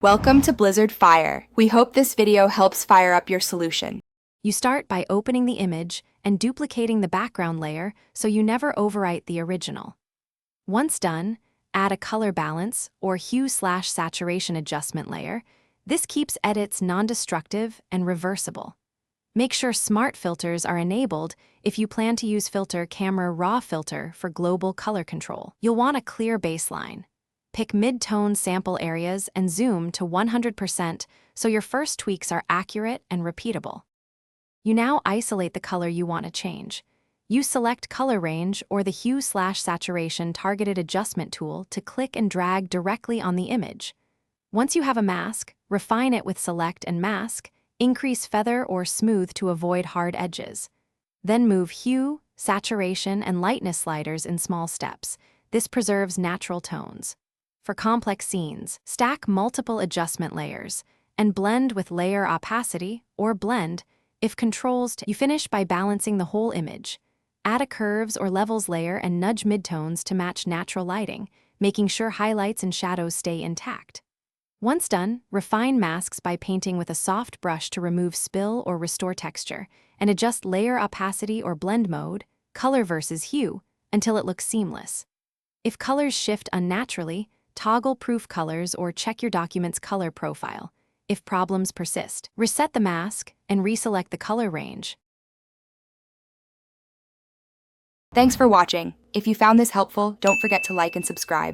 Welcome to Blizzard Fire. We hope this video helps fire up your solution. You start by opening the image and duplicating the background layer so you never overwrite the original. Once done, add a color balance or hue/saturation adjustment layer. This keeps edits non-destructive and reversible. Make sure smart filters are enabled if you plan to use filter camera raw filter for global color control. You'll want a clear baseline. Pick mid-tone sample areas and zoom to 100% so your first tweaks are accurate and repeatable. You now isolate the color you want to change. Use Select Color Range or the Hue/Saturation Targeted Adjustment tool to click and drag directly on the image. Once you have a mask, refine it with Select and Mask, increase feather or smooth to avoid hard edges. Then move Hue, Saturation, and Lightness sliders in small steps. This preserves natural tones. For complex scenes, stack multiple adjustment layers and blend with layer opacity or blend if controls. You finish by balancing the whole image. Add a curves or levels layer and nudge midtones to match natural lighting, making sure highlights and shadows stay intact. Once done, refine masks by painting with a soft brush to remove spill or restore texture, and adjust layer opacity or blend mode, color versus hue, until it looks seamless. If colors shift unnaturally, toggle proof colors or check your document's color profile. If problems persist, reset the mask and reselect the color range. Thanks for watching. If you found this helpful, don't forget to like and subscribe.